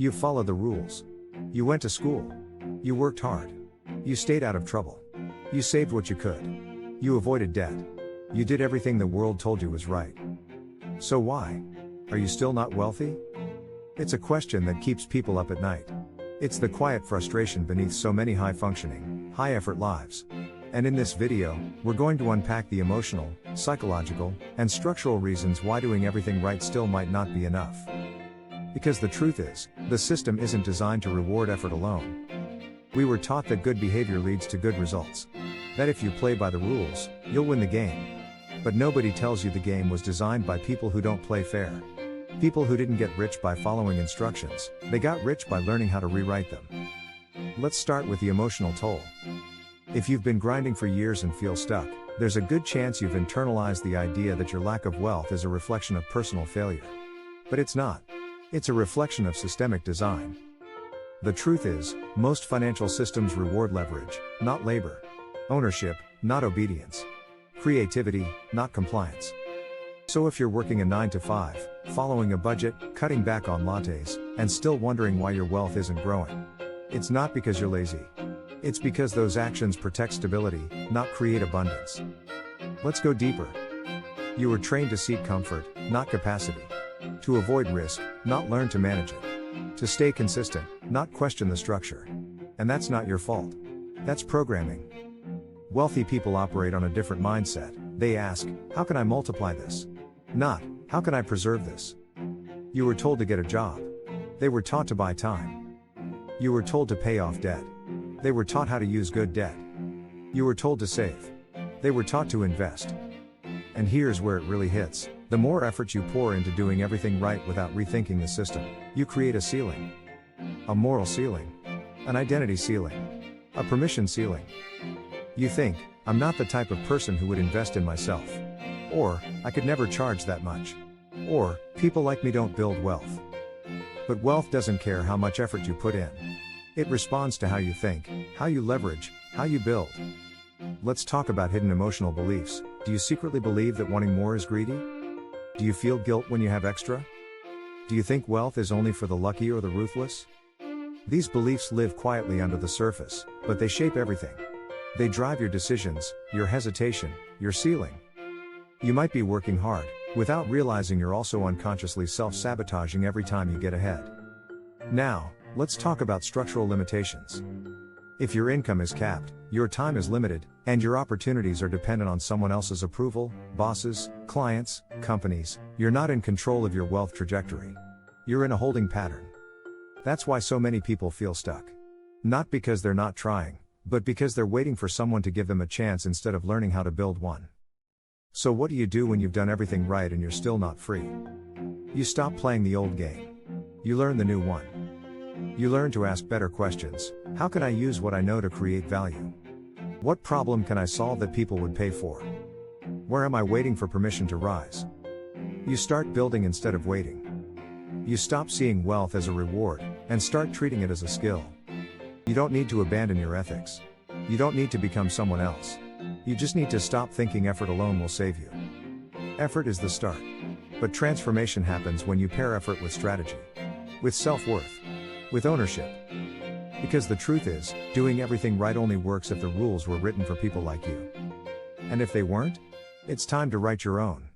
You followed the rules. You went to school. You worked hard. You stayed out of trouble. You saved what you could. You avoided debt. You did everything the world told you was right. So why? Are you still not wealthy? It's a question that keeps people up at night. It's the quiet frustration beneath so many high-functioning, high-effort lives. And in this video, we're going to unpack the emotional, psychological, and structural reasons why doing everything right still might not be enough. Because the truth is, the system isn't designed to reward effort alone. We were taught that good behavior leads to good results. That if you play by the rules, you'll win the game. But nobody tells you the game was designed by people who don't play fair. People who didn't get rich by following instructions, they got rich by learning how to rewrite them. Let's start with the emotional toll. If you've been grinding for years and feel stuck, there's a good chance you've internalized the idea that your lack of wealth is a reflection of personal failure. But it's not. It's a reflection of systemic design. The truth is, most financial systems reward leverage, not labor. Ownership, not obedience. Creativity, not compliance. So if you're working a 9-to-5, following a budget, cutting back on lattes, and still wondering why your wealth isn't growing, it's not because you're lazy. It's because those actions protect stability, not create abundance. Let's go deeper. You were trained to seek comfort, not capacity. To avoid risk, not learn to manage it. To stay consistent, not question the structure. And that's not your fault. That's programming. Wealthy people operate on a different mindset. They ask, how can I multiply this? Not, how can I preserve this? You were told to get a job. They were taught to buy time. You were told to pay off debt. They were taught how to use good debt. You were told to save. They were taught to invest. And here's where it really hits. The more effort you pour into doing everything right without rethinking the system, you create a ceiling. A moral ceiling. An identity ceiling. A permission ceiling. You think, I'm not the type of person who would invest in myself. Or, I could never charge that much. Or, people like me don't build wealth. But wealth doesn't care how much effort you put in. It responds to how you think, how you leverage, how you build. Let's talk about hidden emotional beliefs. Do you secretly believe that wanting more is greedy? Do you feel guilt when you have extra? Do you think wealth is only for the lucky or the ruthless? These beliefs live quietly under the surface, but they shape everything. They drive your decisions, your hesitation, your ceiling. You might be working hard, without realizing you're also unconsciously self-sabotaging every time you get ahead. Now, let's talk about structural limitations. If your income is capped, your time is limited, and your opportunities are dependent on someone else's approval, bosses, clients, companies, you're not in control of your wealth trajectory. You're in a holding pattern. That's why so many people feel stuck. Not because they're not trying, but because they're waiting for someone to give them a chance instead of learning how to build one. So what do you do when you've done everything right and you're still not free? You stop playing the old game. You learn the new one. You learn to ask better questions. How can I use what I know to create value? What problem can I solve that people would pay for? Where am I waiting for permission to rise? You start building instead of waiting. You stop seeing wealth as a reward, and start treating it as a skill. You don't need to abandon your ethics. You don't need to become someone else. You just need to stop thinking effort alone will save you. Effort is the start. But transformation happens when you pair effort with strategy. With self-worth. With ownership. Because the truth is, doing everything right only works if the rules were written for people like you. And if they weren't, it's time to write your own.